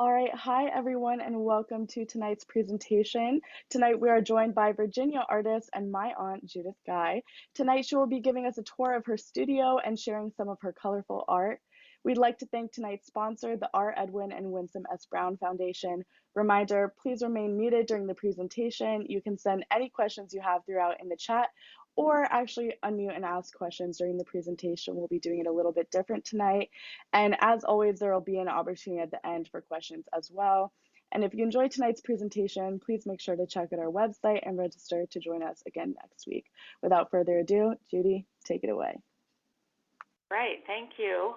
All right, hi everyone, and welcome to tonight's presentation. Tonight we are joined by Virginia artist and my aunt, Judith Guy. Tonight she will be giving us a tour of her studio and sharing some of her colorful art. We'd like to thank tonight's sponsor, the R. Edwin and Winsome S. Brown Foundation. Reminder, please remain muted during the presentation. You can send any questions you have throughout in the chat, or actually unmute and ask questions during the presentation. We'll be doing it a little bit different tonight. And as always, there will be an opportunity at the end for questions as well. And if you enjoyed tonight's presentation, please make sure to check out our website and register to join us again next week. Without further ado, Judy, take it away. Great, thank you.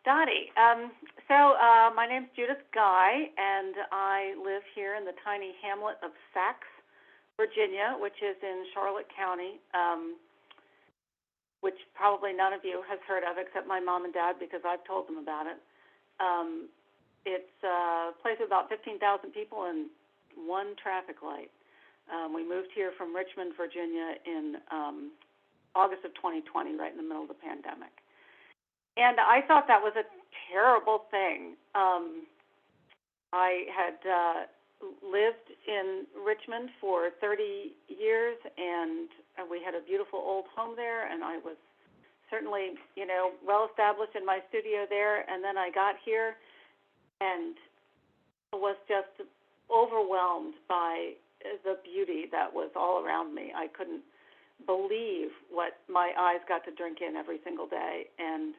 Dottie, my name's Judith Guy, and I live here in the tiny hamlet of Sachs, Virginia, which is in Charlotte County, which probably none of you has heard of except my mom and dad because I've told them about it. It's a place of about 15,000 people and one traffic light. We moved here from Richmond, Virginia in August of 2020, right in the middle of the pandemic. And I thought that was a terrible thing. I had lived in Richmond for 30 years, and we had a beautiful old home there, and I was certainly, well established in my studio there. And then I got here and was just overwhelmed by the beauty that was all around me. I couldn't believe what my eyes got to drink in every single day, and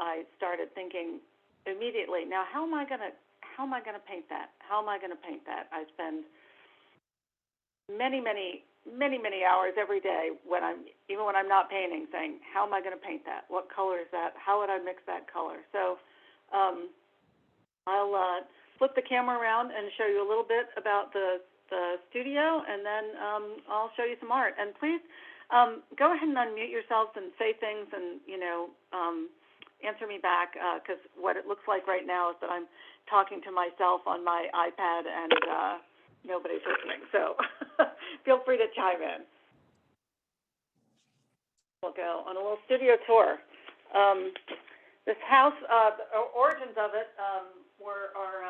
I started thinking immediately, now how am I going to paint that? How am I going to paint that? I spend many hours every day even when I'm not painting, saying, how am I going to paint that? What color is that? How would I mix that color? So I'll flip the camera around and show you a little bit about the studio, and then I'll show you some art. And please go ahead and unmute yourselves and say things, and answer me back, because what it looks like right now is that I'm talking to myself on my iPad and nobody's listening. So feel free to chime in. We'll go on a little studio tour. This house, the origins of it are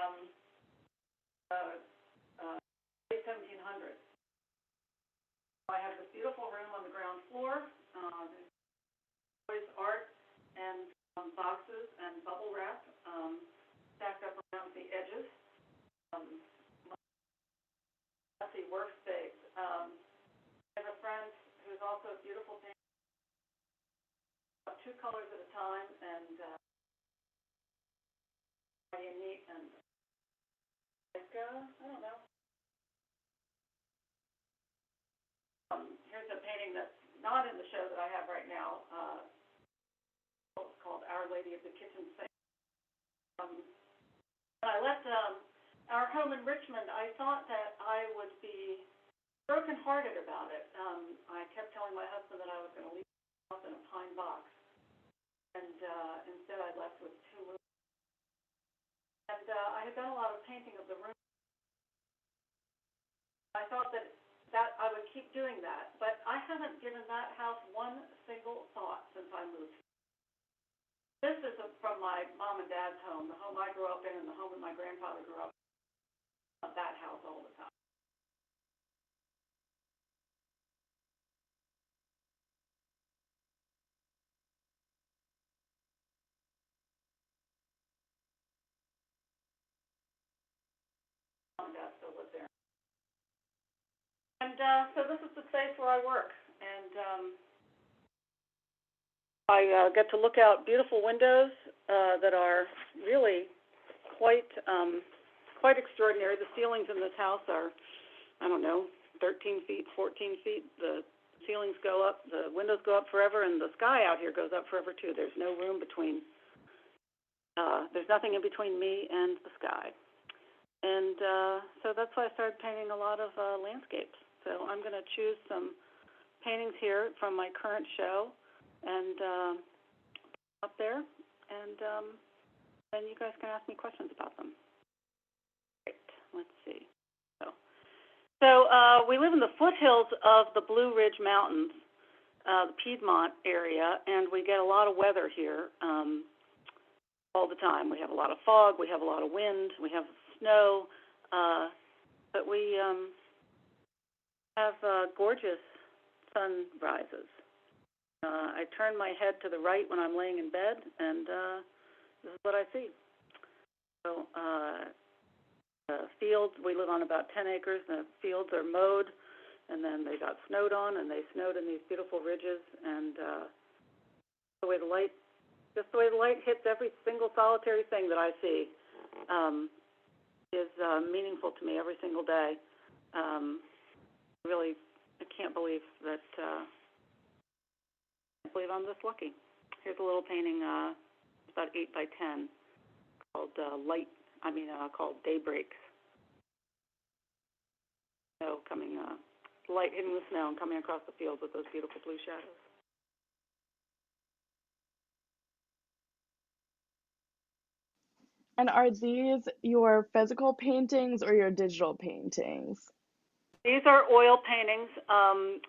late 1700s. I have this beautiful room on the ground floor. There's art and boxes and bubble wrap stacked up around the edges. Messy workspace. I have a friend who's also a beautiful painter, two colors at a time, and pretty neat. And I don't know. Here's a painting that's not in the show that I have right now. It's called Our Lady of the Kitchen Sink. When I left our home in Richmond, I thought that I would be brokenhearted about it. I kept telling my husband that I was going to leave the house in a pine box, and instead I left with two rooms. And I had done a lot of painting of the room. I thought that I would keep doing that, but I haven't given that house one single thought since I moved here. This is from my mom and dad's home, the home I grew up in and the home that my grandfather grew up in, that house all the time. Mom and dad still live there. And so this is the space where I work. And I get to look out beautiful windows that are really quite extraordinary. The ceilings in this house are, 13 feet, 14 feet. The ceilings go up, the windows go up forever, and the sky out here goes up forever too. There's no room between, there's nothing in between me and the sky. And so that's why I started painting a lot of landscapes. So I'm going to choose some paintings here from my current show and up there, and then you guys can ask me questions about them. Great. Let's see. So we live in the foothills of the Blue Ridge Mountains, the Piedmont area, and we get a lot of weather here. all the time. We have a lot of fog, we have a lot of wind, we have snow, but we have gorgeous sunrises. I turn my head to the right when I'm laying in bed, and this is what I see. So the fields, we live on about 10 acres, and the fields are mowed, and then they got snowed on, and they snowed in these beautiful ridges, and the way the light hits every single solitary thing that I see is meaningful to me every single day. Really, I can't believe that. I believe I'm this lucky. Here's a little painting, about 8 by 10, called called Daybreaks. Snow coming, light hitting the snow and coming across the field with those beautiful blue shadows. And are these your physical paintings or your digital paintings? These are oil paintings,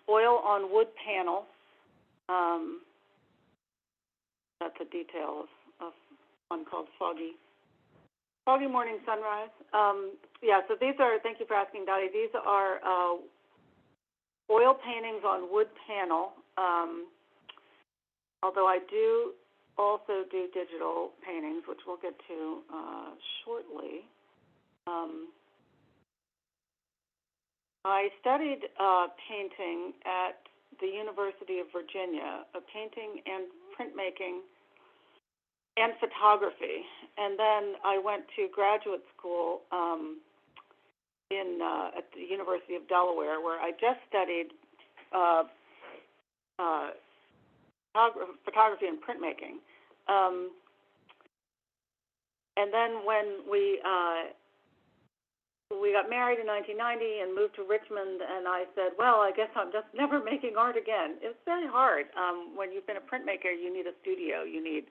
oil on wood panel. That's a detail of one called Foggy. Foggy Morning Sunrise. So these are, thank you for asking, Dottie, these are oil paintings on wood panel, although I do also do digital paintings, which we'll get to shortly. I studied painting at the University of Virginia, painting and printmaking and photography. And then I went to graduate school at the University of Delaware, where I just studied photography and printmaking. And then when we got married in 1990 and moved to Richmond, and I said, well, I guess I'm just never making art again. It's very hard. When you've been a printmaker, you need a studio, you need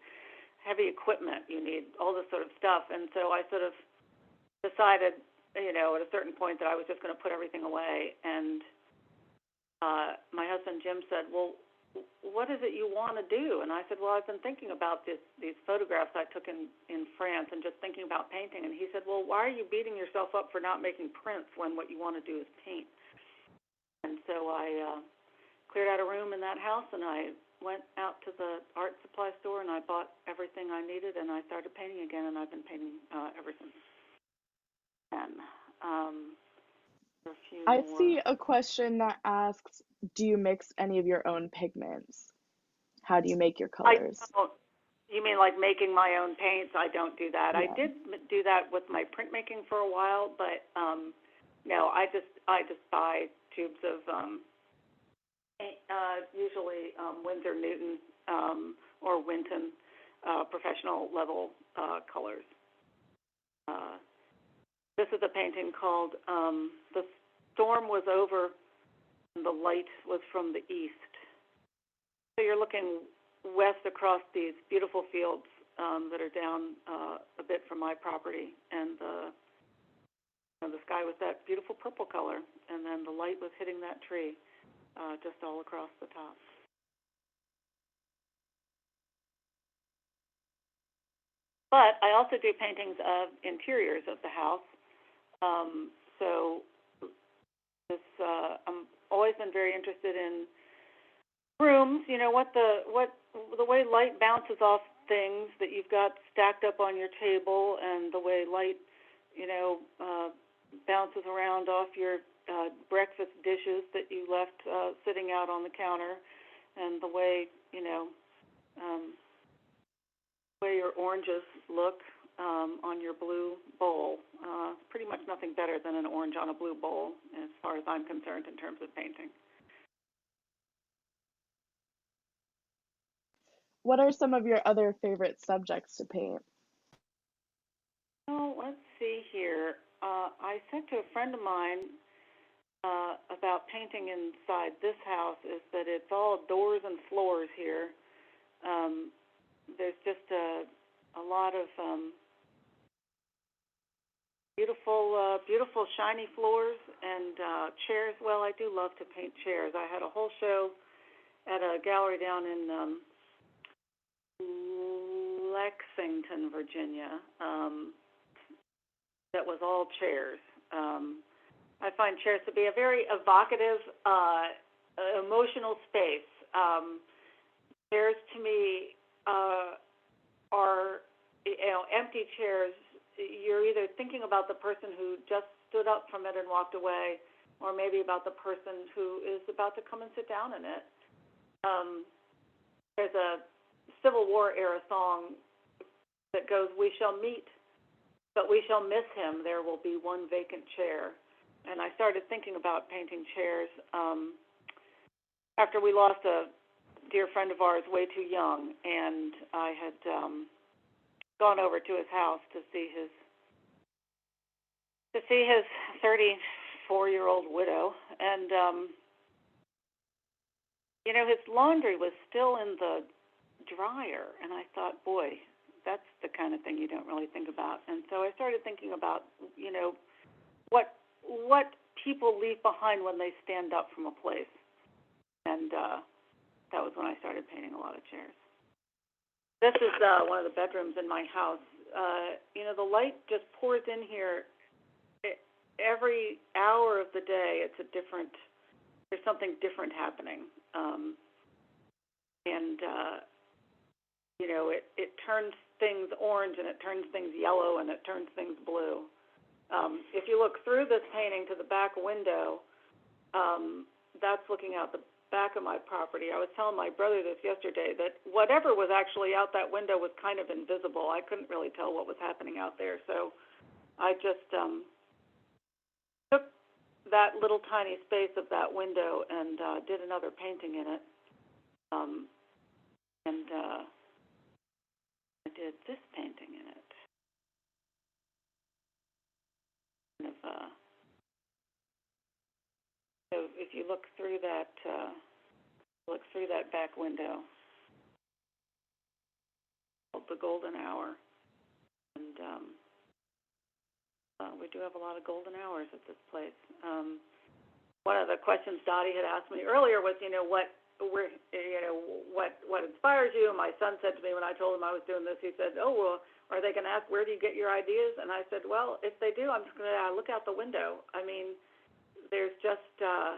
heavy equipment, you need all this sort of stuff. And so I sort of decided, at a certain point that I was just going to put everything away. And my husband, Jim, said, well, what is it you want to do? And I said, well, I've been thinking about these photographs I took in France and just thinking about painting. And he said, well, why are you beating yourself up for not making prints when what you want to do is paint? And so I cleared out a room in that house, and I went out to the art supply store, and I bought everything I needed, and I started painting again, and I've been painting ever since then. I see a question that asks, do you mix any of your own pigments? How do you make your colors? You mean like making my own paints? I don't do that. Yeah. I did do that with my printmaking for a while, but no, I just buy tubes of usually Winsor Newton or Winton professional level colors. This is a painting called The Storm Was Over and the Light Was from the East. So you're looking west across these beautiful fields that are down a bit from my property, and the sky was that beautiful purple color, and then the light was hitting that tree just all across the top. But I also do paintings of interiors of the house. So I'm always been very interested in rooms. What the way light bounces off things that you've got stacked up on your table, and the way light, bounces around off your breakfast dishes that you left sitting out on the counter, and the way your oranges look on your blue bowl. Pretty much nothing better than an orange on a blue bowl, as far as I'm concerned, in terms of painting. What are some of your other favorite subjects to paint? Oh, let's see here. I said to a friend of mine about painting inside this house is that it's all doors and floors here. There's just a lot of beautiful shiny floors and chairs. Well, I do love to paint chairs. I had a whole show at a gallery down in Lexington, Virginia, that was all chairs. I find chairs to be a very evocative, emotional space. Chairs to me are, empty chairs. You're either thinking about the person who just stood up from it and walked away, or maybe about the person who is about to come and sit down in it. There's a Civil War era song that goes, "We shall meet, but we shall miss him. There will be one vacant chair." And I started thinking about painting chairs after we lost a dear friend of ours way too young, and I had gone over to his house to see his 34-year-old widow, and his laundry was still in the dryer, and I thought, boy, that's the kind of thing you don't really think about. And so I started thinking about, what people leave behind when they stand up from a place, and that was when I started painting a lot of chairs. This is one of the bedrooms in my house. The light just pours in here every hour of the day. There's something different happening. It turns things orange, and it turns things yellow, and it turns things blue. If you look through this painting to the back window, that's looking out the back of my property. I was telling my brother this yesterday, that whatever was actually out that window was kind of invisible. I couldn't really tell what was happening out there, so I just took that little tiny space of that window and did another painting in it. I did this painting in it. So if you look through that back window, called the golden hour, and we do have a lot of golden hours at this place. One of the questions Dottie had asked me earlier was, what inspires you? My son said to me when I told him I was doing this, he said, "Oh, well, are they going to ask, where do you get your ideas?" And I said, well, if they do, I'm just going to look out the window. I mean, there's just, I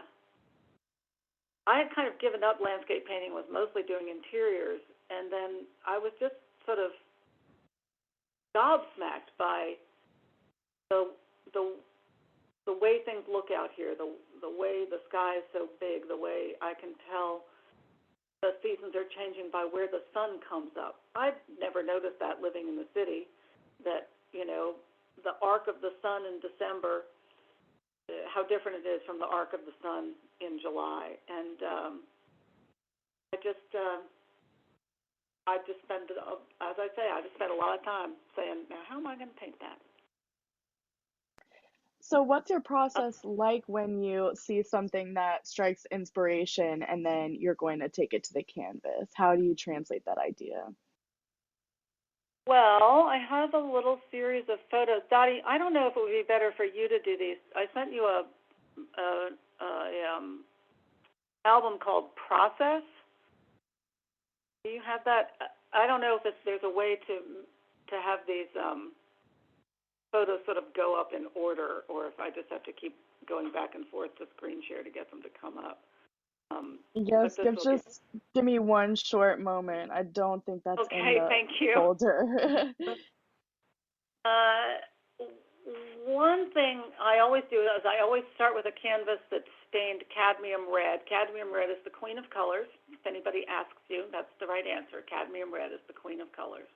had kind of given up landscape painting, was mostly doing interiors, and then I was just sort of gobsmacked by the way things look out here, the way the sky is so big, the way I can tell the seasons are changing by where the sun comes up. I'd never noticed that living in the city, that, the arc of the sun in December, how different it is from the arc of the sun in July. And I just spent, as I say, I just spent a lot of time saying, now how am I going to paint that? So what's your process like when you see something that strikes inspiration and then you're going to take it to the canvas? How do you translate that idea? Well, I have a little series of photos. Dottie, I don't know if it would be better for you to do these. I sent you a album called Process. Do you have that? I don't know if there's a way to have these photos sort of go up in order, or if I just have to keep going back and forth to screen share to get them to come up. Yes, give me one short moment. I don't think that's in okay, the thank you. folder. One thing I always do is I always start with a canvas that's stained cadmium red. Cadmium red is the queen of colors. If anybody asks you, that's the right answer. Cadmium red is the queen of colors.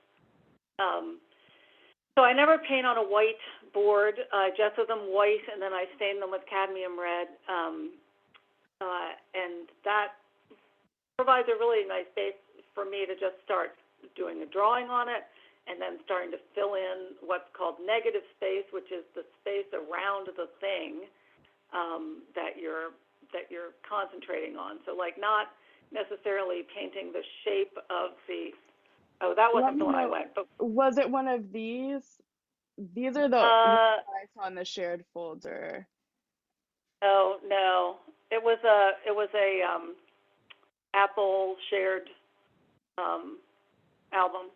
So I never paint on a white board. I gesso them white, and then I stain them with cadmium red. And that provides a really nice base for me to just start doing a drawing on it, and then starting to fill in what's called negative space, which is the space around the thing that you're concentrating on. So, like, not necessarily painting the shape of the. Oh, that wasn't the one I went. But was it one of these? These are the ones I saw in the shared folder. Oh no, it was a Apple shared album.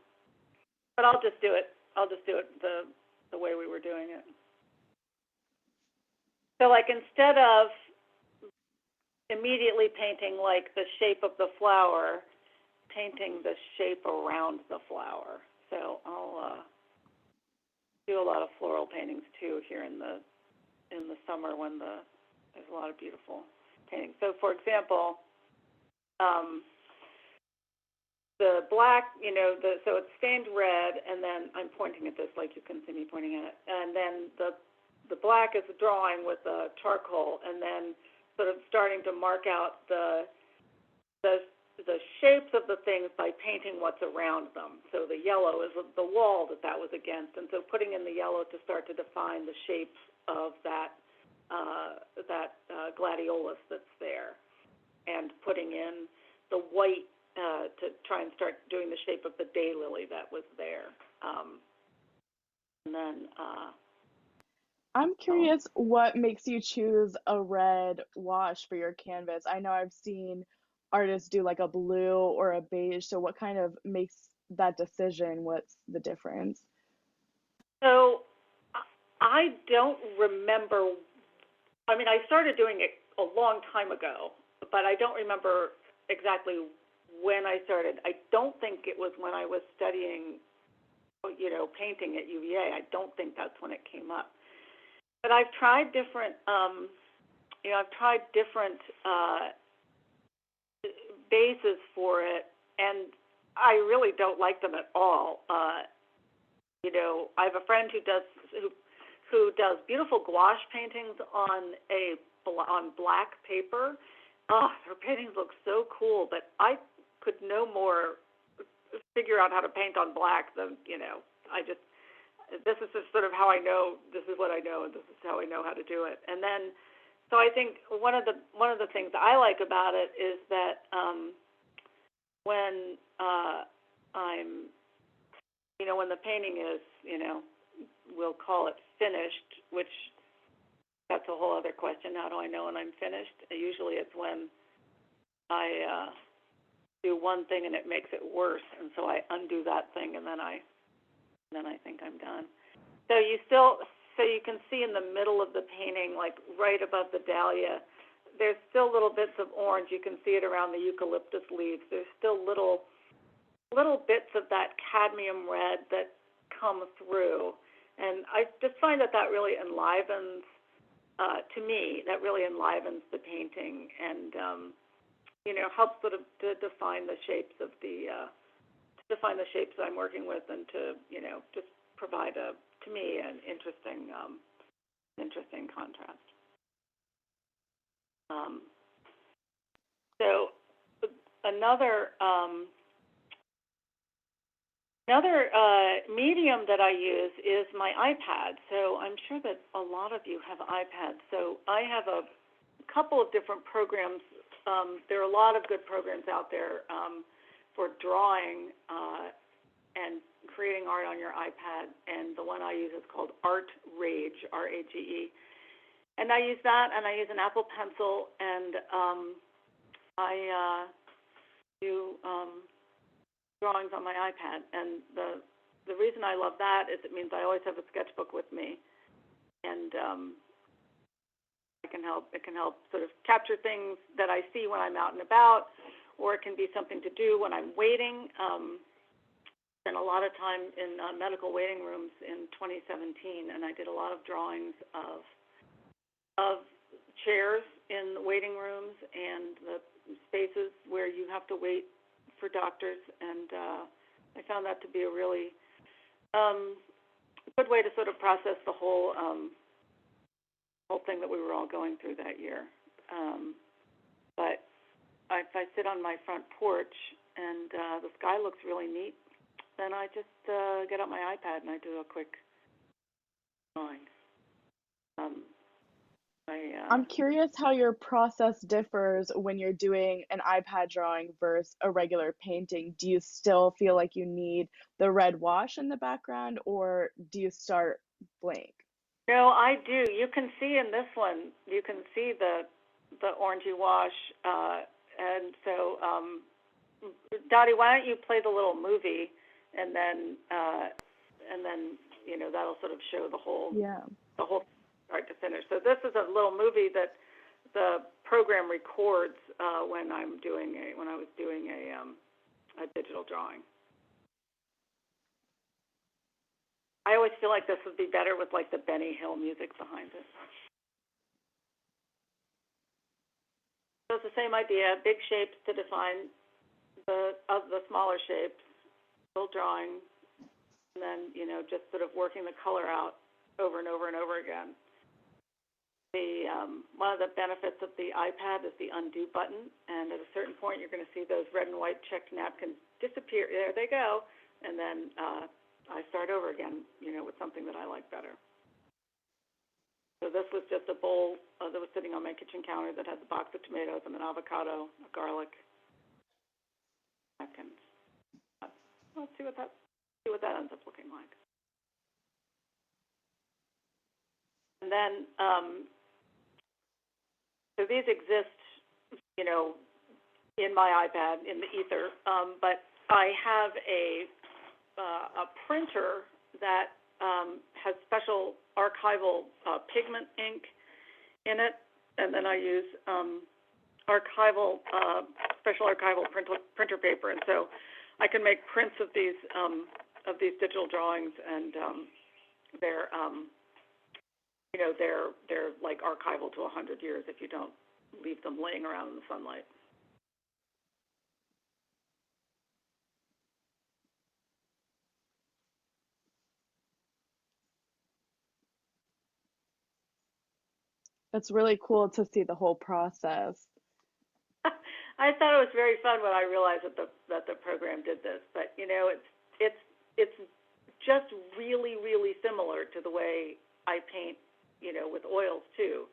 but I'll just do it. I'll just do it the way we were doing it. So like instead of immediately painting like the shape of the flower, painting the shape around the flower. So I'll do a lot of floral paintings too here in the summer when there's a lot of beautiful paintings. So for example, the black, so it's stained red, and then I'm pointing at this like you can see me pointing at it, and then the black is drawing with a charcoal, and then sort of starting to mark out the shapes of the things by painting what's around them. So the yellow is the wall that was against, and so putting in the yellow to start to define the shapes of that gladiolus that's there, and putting in the white to try and start doing the shape of the daylily that was there. And then I'm curious what makes you choose a red wash for your canvas. I know I've seen artists do like a blue or a beige, so what kind of makes that decision? What's the difference? So I don't remember. I mean, I started doing it a long time ago, but I don't remember exactly when I started. I don't think it was when I was studying, painting at UVA. I don't think that's when it came up. But I've tried different, bases for it, and I really don't like them at all. I have a friend who does beautiful gouache paintings on black paper. Oh, her paintings look so cool, but I could no more figure out how to paint on black than, this is just sort of how I know, this is what I know, and this is how I know how to do it. And then, so I think one of the things I like about it is that when when the painting is, we'll call it finished, which that's a whole other question. How do I know when I'm finished? Usually it's when I do one thing and it makes it worse, and so I undo that thing, and then I think I'm done. So you can see in the middle of the painting, like right above the dahlia, there's still little bits of orange. You can see it around the eucalyptus leaves. There's still little bits of that cadmium red that come through, and I just find that really enlivens, to me, that really enlivens the painting, and helps sort of to define the shapes of the shapes I'm working with, and to just provide to me an interesting contrast. So another medium that I use is my iPad. So I'm sure that a lot of you have iPads. So I have a couple of different programs. There are a lot of good programs out there for drawing and creating art on your iPad, and the one I use is called Art Rage, R-A-G-E. And I use that, and I use an Apple Pencil, and I do drawings on my iPad. And the reason I love that is it means I always have a sketchbook with me, and it can help sort of capture things that I see when I'm out and about, or it can be something to do when I'm waiting. Spent a lot of time in medical waiting rooms in 2017, and I did a lot of drawings of chairs in the waiting rooms and the spaces where you have to wait for doctors, and I found that to be a really good way to sort of process the whole thing that we were all going through that year. But if I sit on my front porch and the sky looks really neat, then I just get out my iPad and I do a quick drawing. I'm curious how your process differs when you're doing an iPad drawing versus a regular painting. Do you still feel like you need the red wash in the background, or do you start blank? No, I do. You can see in this one, you can see the orangey wash, and so Dottie, why don't you play the little movie, and then that'll sort of show the whole Yeah. start to finish. So this is a little movie that the program records when I was doing a digital drawing. I always feel like this would be better with like the Benny Hill music behind it. So it's the same idea, big shapes to define the smaller shapes, still drawing, and then, just sort of working the color out over and over and over again. One of the benefits of the iPad is the undo button, and at a certain point you're going to see those red and white checked napkins disappear. There they go, and then I start over again, with something that I like better. So this was just a bowl that was sitting on my kitchen counter that had the box of tomatoes and an avocado, a garlic, napkins. Let's see what that ends up looking like. And then, so these exist, in my iPad, in the ether, but I have a printer that has special archival pigment ink in it, and then I use special archival printer paper, and so I can make prints of these digital drawings, and they're like archival to 100 years if you don't leave them laying around in the sunlight. It's really cool to see the whole process. I thought it was very fun when I realized that the program did this, but it's just really, really similar to the way I paint, with oils too.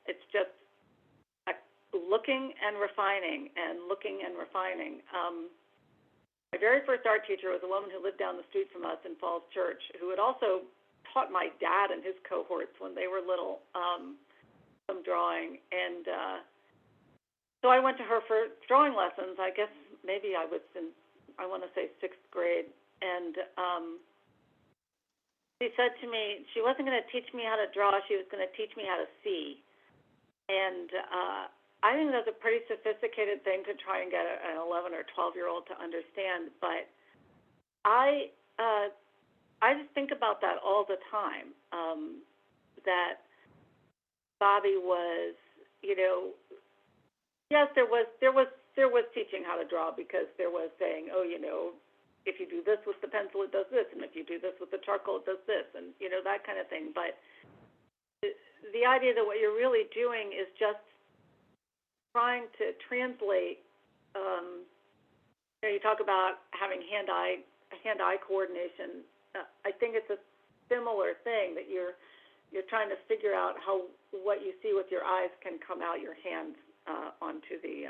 It's just looking and refining and looking and refining. My very first art teacher was a woman who lived down the street from us in Falls Church, who had also taught my dad and his cohorts when they were little some drawing, and so I went to her for drawing lessons. I guess maybe I was in, I want to say, 6th grade, and she said to me she wasn't going to teach me how to draw, she was going to teach me how to see. And I think that's a pretty sophisticated thing to try and get an 11 or 12-year-old to understand, but I just think about that all the time, that Bobby was, yes, there was teaching how to draw, because there was saying, if you do this with the pencil, it does this, and if you do this with the charcoal, it does this, and that kind of thing. But the idea that what you're really doing is just trying to translate. You talk about having hand-eye coordination. I think it's a similar thing, that you're trying to figure out how what you see with your eyes can come out your hands onto the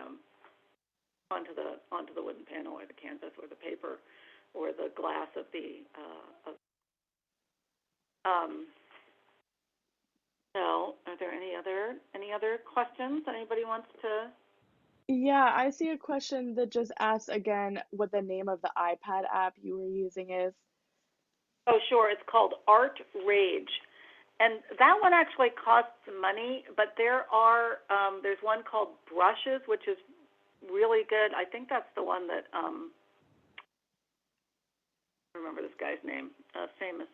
wooden panel or the canvas or the paper or the glass of the. So, are there any other questions anybody wants to? Yeah, I see a question that just asks again what the name of the iPad app you were using is. Oh, sure. It's called Art Rage. And that one actually costs money, but there's one called Brushes, which is really good. I think that's the one that I remember this guy's name, famous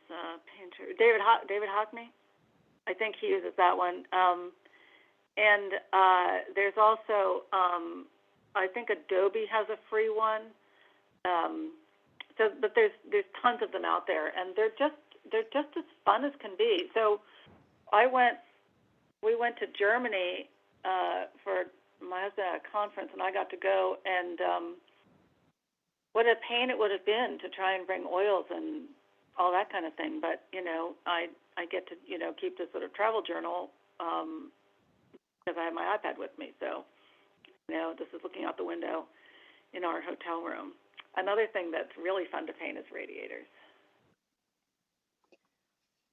painter, David Hockney. I think he uses that one. And there's also I think Adobe has a free one. But there's tons of them out there, and they're just as fun as can be. So we went to Germany for my husband at a conference, and I got to go, and what a pain it would have been to try and bring oils and all that kind of thing. But I get to keep this sort of travel journal because I have my iPad with me. So this is looking out the window in our hotel room. Another thing that's really fun to paint is radiators.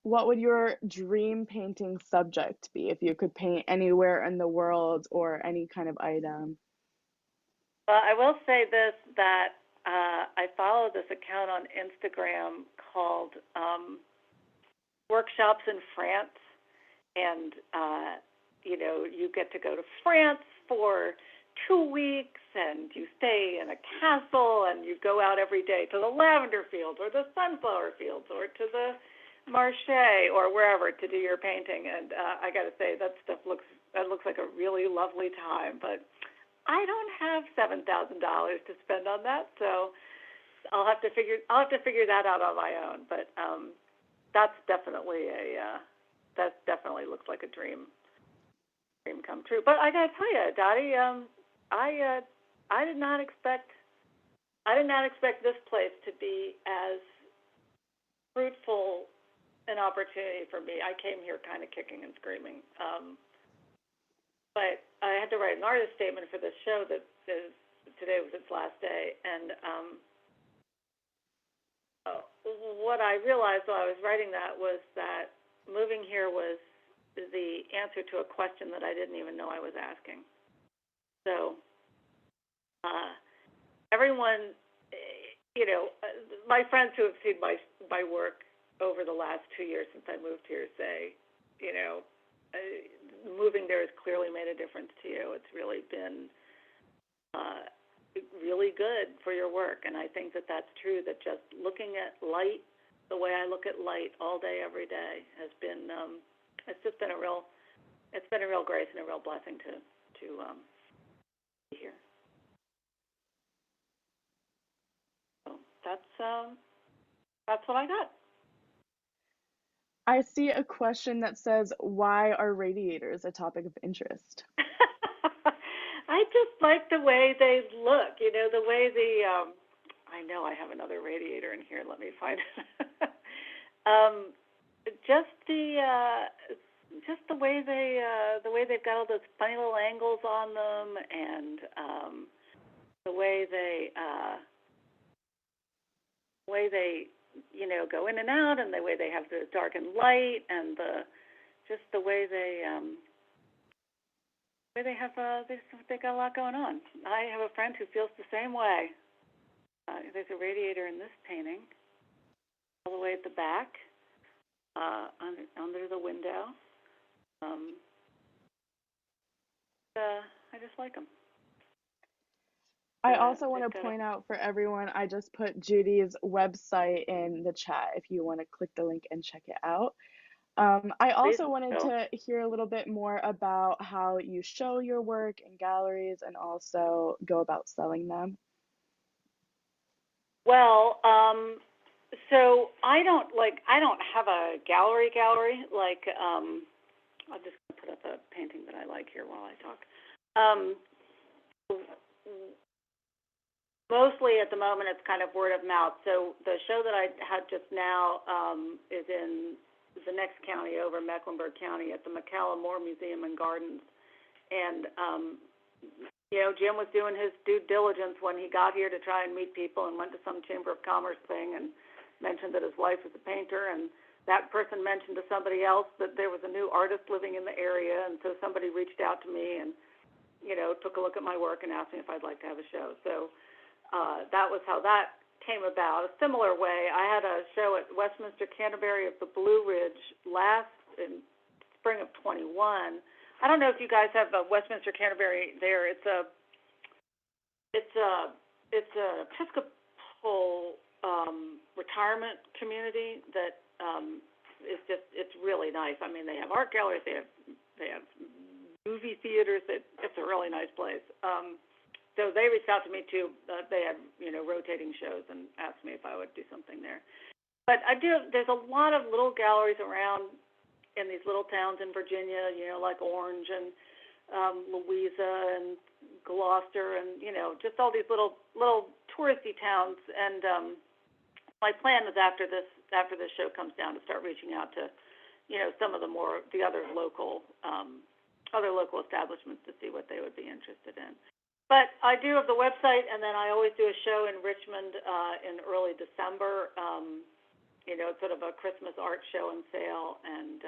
What would your dream painting subject be if you could paint anywhere in the world or any kind of item? I will say this, that I follow this account on Instagram called Workshops in France, and you get to go to France for 2 weeks, and you stay in a castle, and you go out every day to the lavender fields or the sunflower fields or to the marché or wherever to do your painting. And I got to say, that looks like a really lovely time, but I don't have $7,000 to spend on that, so I'll have to figure that out on my own. But that definitely looks like a dream come true. But I got to tell you, Dottie, I did not expect this place to be as fruitful an opportunity for me. I came here kind of kicking and screaming. But I had to write an artist statement for this show that is, today was its last day, and what I realized while I was writing that was that moving here was the answer to a question that I didn't even know I was asking. So everyone, my friends who have seen my work over the last 2 years since I moved here say, moving there has clearly made a difference to you. It's really been really good for your work, and I think that that's true, that just looking at light the way I look at light all day, every day, has been, it's just been a real grace and a real blessing to be here. So that's what I got. I see a question that says, why are radiators a topic of interest? I just like the way they look, the way I know I have another radiator in here. Let me find it. Just the way they've got all those funny little angles on them, and the way they go in and out, and the way they have the dark and light, and the way they they got a lot going on. I have a friend who feels the same way. There's a radiator in this painting, all the way at the back, under the window. I just like them. I also want to point out for everyone, I just put Judy's website in the chat if you want to click the link and check it out. I also wanted to hear a little bit more about how you show your work in galleries and also go about selling them. Well, so I don't have a gallery. Like, I'll just put up a painting that I like here while I talk. Mostly at the moment, it's kind of word of mouth. So the show that I had just now is in the next county over, Mecklenburg County, at the McCallum Moore Museum and Gardens. And, Jim was doing his due diligence when he got here to try and meet people, and went to some Chamber of Commerce thing and mentioned that his wife was a painter, and that person mentioned to somebody else that there was a new artist living in the area, and so somebody reached out to me and, took a look at my work and asked me if I'd like to have a show. So that was how that came about. A similar way, I had a show at Westminster Canterbury of the Blue Ridge in spring of 21. I don't know if you guys have a Westminster Canterbury there. It's a Episcopal retirement community that it's really nice. I mean, they have art galleries, they have movie theaters. It's a really nice place. So they reached out to me too. They had rotating shows and asked me if I would do something there. But there's a lot of little galleries around in these little towns in Virginia, like Orange and Louisa and Gloucester, and just all these little touristy towns. And my plan is after this show comes down to start reaching out to some of the other local establishments to see what they would be interested in. But I do have the website, and then I always do a show in Richmond in early December. It's sort of a Christmas art show and sale, and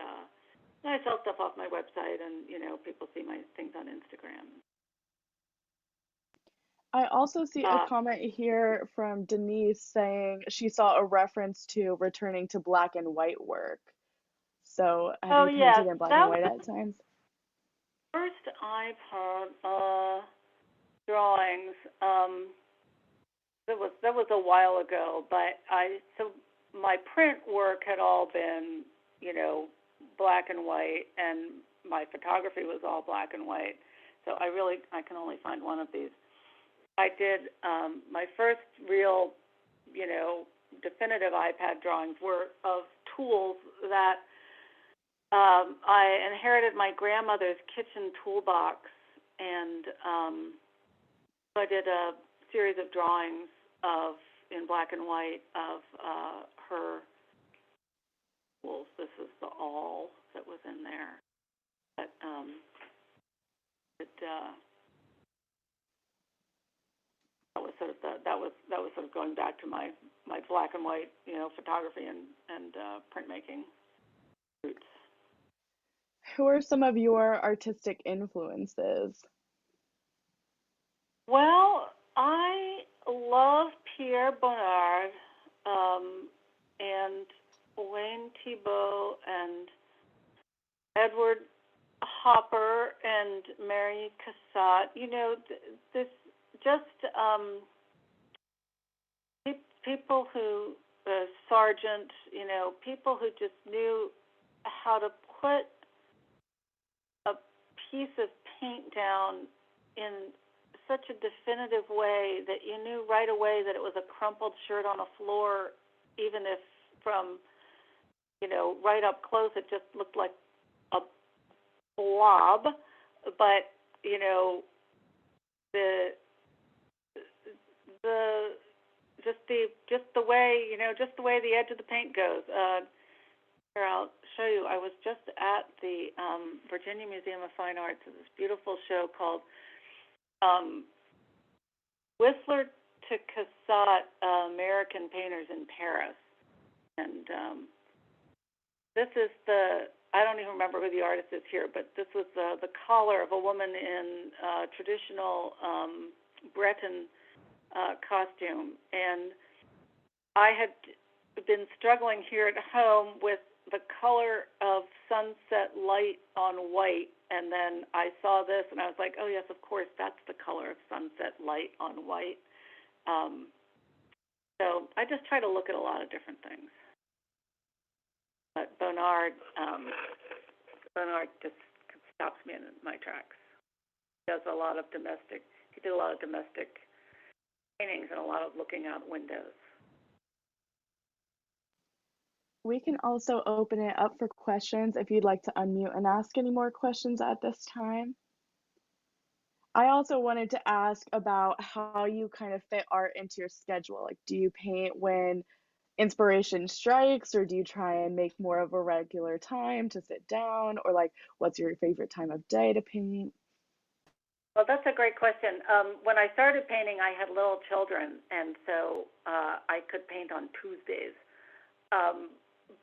I sell stuff off my website, and people see my things on Instagram. I also see a Uh, comment here from Denise saying she saw a reference to returning to black and white work. So, have oh you yeah, painted in black and that white was at times? the first iPod drawings. That was a while ago, but my print work had all been, you know, black and white, and my photography was all black and white. So I can only find one of these. I did my first real, you know, definitive iPad drawings were of tools that I inherited my grandmother's kitchen toolbox, and I did a series of drawings of in black and white of her tools. This is the awl that was in there. But it that was sort of going back to my black and white, you know, photography and printmaking roots. Who are some of your artistic influences? Well, I love Pierre Bonnard, and Wayne Thibault and Edward Hopper and Mary Cassatt. You know, this just people who Sargent. You know, people who just knew how to put a piece of paint down in such a definitive way that you knew right away that it was a crumpled shirt on a floor, even if from, you know, right up close it just looked like a blob. But, you know, the the just the way, you know, just the way the edge of the paint goes. Here, I'll show you. I was just at the Virginia Museum of Fine Arts. There's this beautiful show called um, Whistler to Cassatt, American Painters in Paris. And this is I don't even remember who the artist is here, but this was the collar of a woman in traditional Breton costume. And I had been struggling here at home with the color of sunset light on white, and then I saw this and I was like, oh yes, of course, that's the color of sunset light on white. So I just try to look at a lot of different things. But Bonnard just stops me in my tracks. He did a lot of domestic paintings and a lot of looking out windows. We can also open it up for questions if you'd like to unmute and ask any more questions at this time. I also wanted to ask about how you kind of fit art into your schedule. Like, do you paint when inspiration strikes, or do you try and make more of a regular time to sit down, or like, what's your favorite time of day to paint? Well, that's a great question. When I started painting, I had little children, and so I could paint on Tuesdays.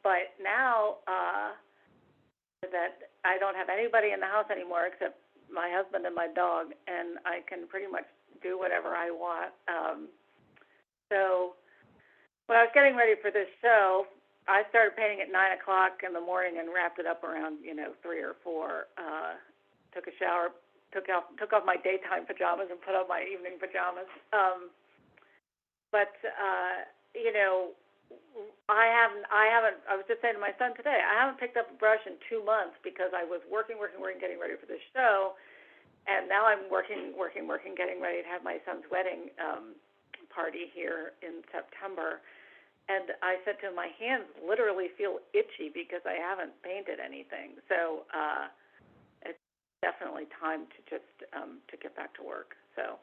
But now that I don't have anybody in the house anymore except my husband and my dog, and I can pretty much do whatever I want. So when I was getting ready for this show, I started painting at 9 o'clock in the morning and wrapped it up around 3 or 4. Took a shower, took off my daytime pajamas and put on my evening pajamas. But you know, I haven't. I was just saying to my son today, I haven't picked up a brush in 2 months because I was working, getting ready for this show, and now I'm working, getting ready to have my son's wedding party here in September. And I said to him, my hands literally feel itchy because I haven't painted anything. So it's definitely time to just to get back to work. So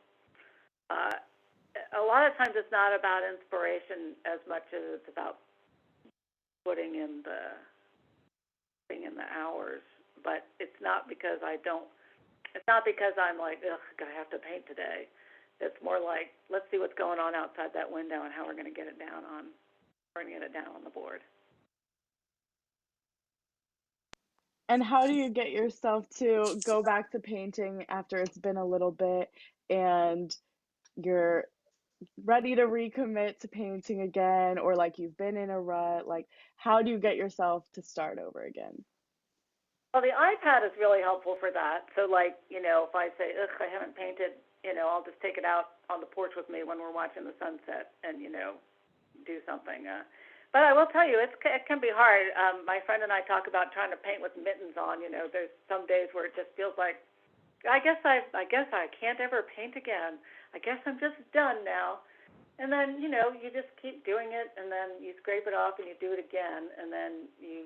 a lot of times it's not about inspiration as much as it's about putting in the hours. But it's not because I don't. It's not because I'm like, ugh, I have to paint today. It's more like, let's see what's going on outside that window and how we're going to get it down on. We're going to get it down on the board. And how do you get yourself to go back to painting after it's been a little bit and you're ready to recommit to painting again, or like you've been in a rut? Like, how do you get yourself to start over again? Well, the iPad is really helpful for that. So, like, if I say, ugh, I haven't painted, I'll just take it out on the porch with me when we're watching the sunset and, do something. But I will tell you, it can be hard. My friend and I talk about trying to paint with mittens on. There's some days where it just feels like, I guess I can't ever paint again. I guess I'm just done now. And then, you just keep doing it, and then you scrape it off and you do it again, and then you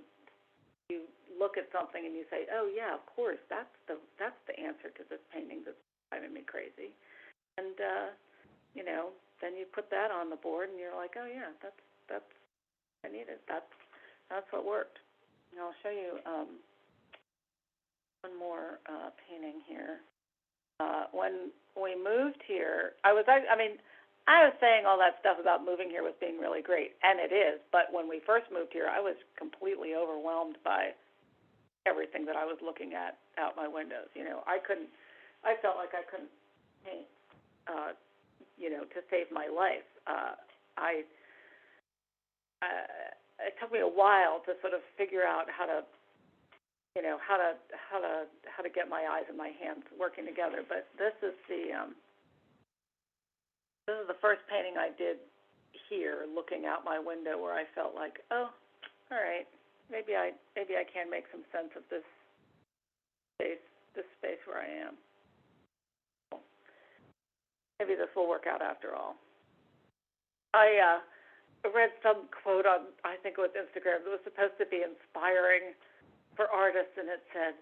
look at something and you say, oh yeah, of course, that's the answer to this painting that's driving me crazy. And then you put that on the board and you're like, oh yeah, that's I needed. That's what worked. And I'll show you one more painting here. When we moved here, I was saying all that stuff about moving here was being really great, and it is, but when we first moved here, I was completely overwhelmed by everything that I was looking at out my windows. I felt like I couldn't paint, to save my life. It took me a while to sort of figure out how to get my eyes and my hands working together. But this is the first painting I did here, looking out my window, where I felt like, oh, all right, maybe I can make some sense of this space where I am. Maybe this will work out after all. I read some quote on, I think it was Instagram, that was supposed to be inspiring for artists, and it said,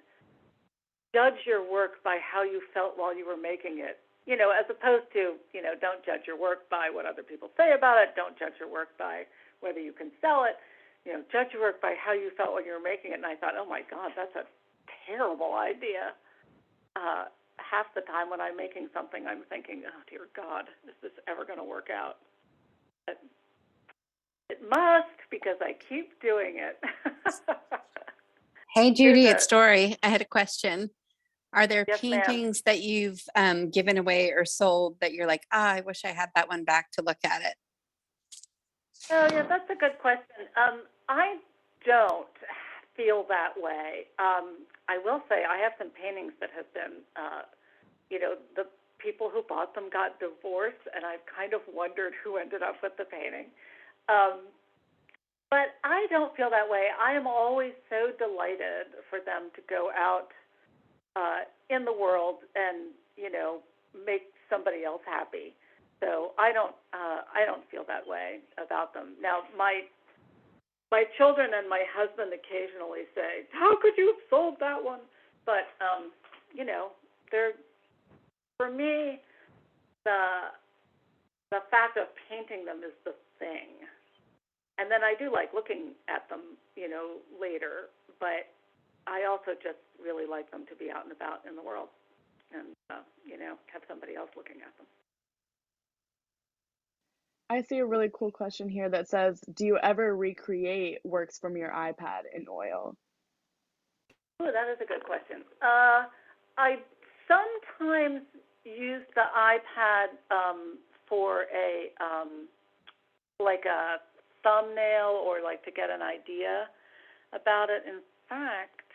judge your work by how you felt while you were making it. As opposed to, don't judge your work by what other people say about it. Don't judge your work by whether you can sell it. Judge your work by how you felt when you were making it. And I thought, oh my God, that's a terrible idea. Half the time when I'm making something, I'm thinking, oh dear God, is this ever going to work out? But it must, because I keep doing it. Hey, Judy, it's Dory. I had a question. Are there Yes, paintings that you've given away or sold that you're like, I wish I had that one back to look at it? Oh, yeah, that's a good question. I don't feel that way. I will say I have some paintings that have been, the people who bought them got divorced, and I've kind of wondered who ended up with the painting. But I don't feel that way. I am always so delighted for them to go out in the world and, make somebody else happy. So I don't feel that way about them. Now, my children and my husband occasionally say, how could you have sold that one? But, they're, for me, the fact of painting them is the thing. And then I do like looking at them, later, but I also just really like them to be out and about in the world and, have somebody else looking at them. I see a really cool question here that says, do you ever recreate works from your iPad in oil? Oh, that is a good question. I sometimes use the iPad for a like a thumbnail, or like to get an idea about it. In fact,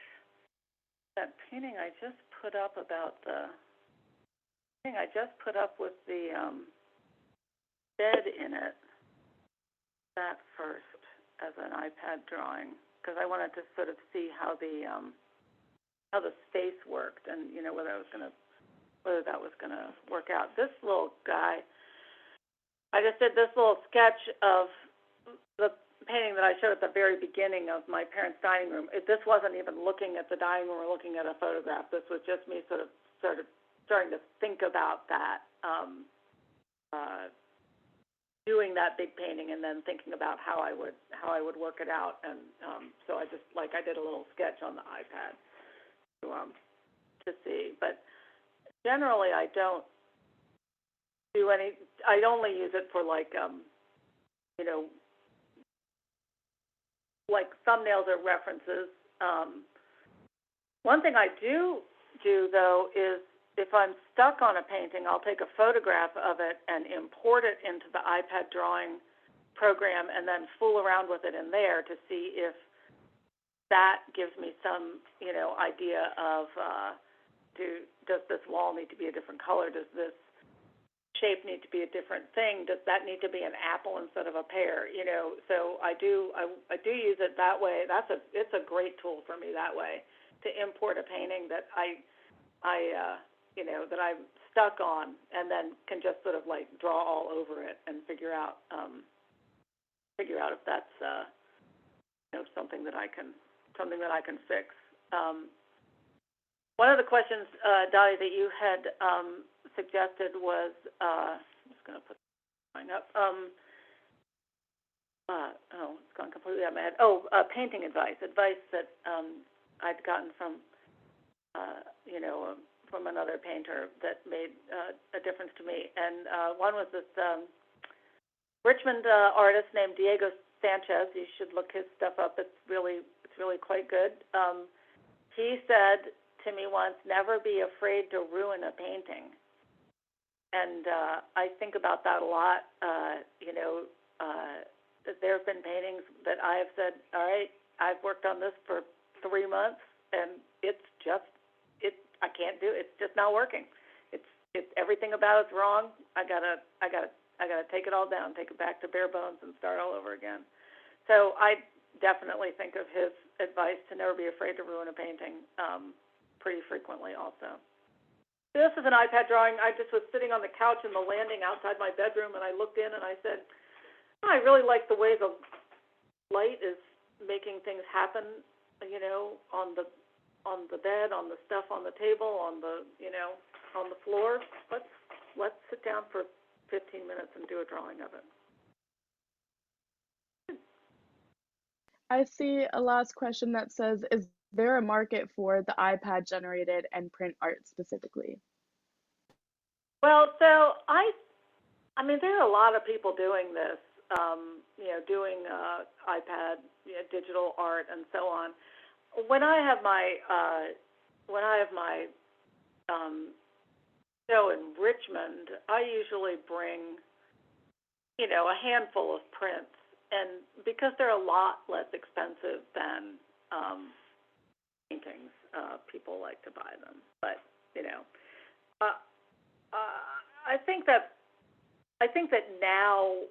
that painting I just put up with the bed in it, that first as an iPad drawing, because I wanted to sort of see how the space worked, and whether that was gonna work out. This little guy, I just did this little sketch of the painting that I showed at the very beginning of my parents' dining room. This wasn't even looking at the dining room or looking at a photograph. This was just me sort of starting to think about that, doing that big painting, and then thinking about how I would work it out. And so I just, I did a little sketch on the iPad to see. But generally, I don't do any. I only use it for like thumbnails or references. One thing I do though is if I'm stuck on a painting, I'll take a photograph of it and import it into the iPad drawing program and then fool around with it in there to see if that gives me some, idea of does this wall need to be a different color? Does this shape need to be a different thing? Does that need to be an apple instead of a pear? So I do use it that way. It's a great tool for me that way to import a painting that that I'm stuck on, and then can just sort of like draw all over it and figure out if that's something that I can fix. One of the questions, Dottie, that you had suggested was I'm just going to put mine up. It's gone completely out of my head. Painting advice that I'd gotten from from another painter that made a difference to me. And one was this Richmond artist named Diego Sanchez. You should look his stuff up. It's really quite good. He said to me once, "Never be afraid to ruin a painting." And I think about that a lot. There have been paintings that I have said, "All right, I've worked on this for 3 months, and I can't do it. It's just not working. It's everything about it's wrong. I gotta take it all down, take it back to bare bones, and start all over again." So I definitely think of his advice to never be afraid to ruin a painting pretty frequently also. This is an iPad drawing. I just was sitting on the couch in the landing outside my bedroom, and I looked in and I said, I really like the way the light is making things happen, on the bed, on the stuff on the table, on the floor. Let's sit down for 15 minutes and do a drawing of it. I see a last question that says, is there a market for the iPad generated and print art specifically? Well, so there are a lot of people doing this, doing iPad, digital art, and so on. When I have my show in Richmond, I usually bring, a handful of prints, and because they're a lot less expensive than paintings, people like to buy them. But I think that now,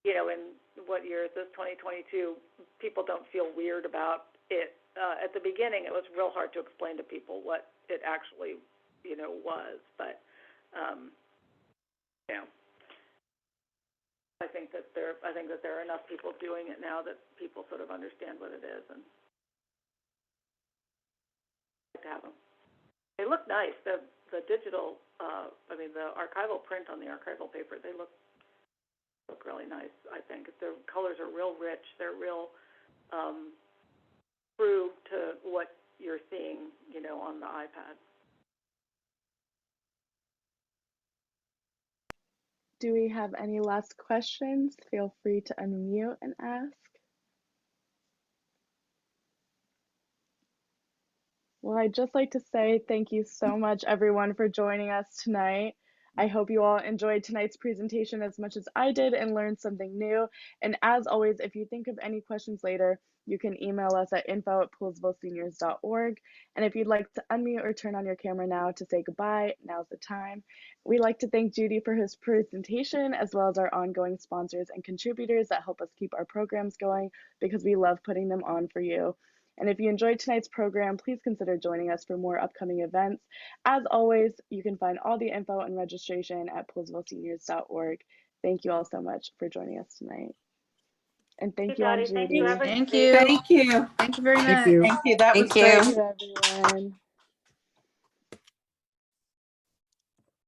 in what year is this, 2022, people don't feel weird about it. At the beginning, it was real hard to explain to people what it actually, was. But, I think that there are enough people doing it now that people sort of understand what it is and like to have them. They look nice. The digital, the archival print on the archival paper, they look really nice, I think. The colors are real rich. They're real true to what you're seeing, on the iPad. Do we have any last questions? Feel free to unmute and ask. Well, I'd just like to say thank you so much, everyone, for joining us tonight. I hope you all enjoyed tonight's presentation as much as I did and learned something new. And as always, if you think of any questions later, you can email us at info@poolesvilleseniors.org. And if you'd like to unmute or turn on your camera now to say goodbye, now's the time. We'd like to thank Judy for his presentation, as well as our ongoing sponsors and contributors that help us keep our programs going, because we love putting them on for you. And if you enjoyed tonight's program, please consider joining us for more upcoming events. As always, you can find all the info and registration at poolesvilleseniors.org. Thank you all so much for joining us tonight. And thank you, Judy. Thank you. Thank you. Thank you. Thank you very much. Thank you. Thank you. That was great. Thank you, everyone.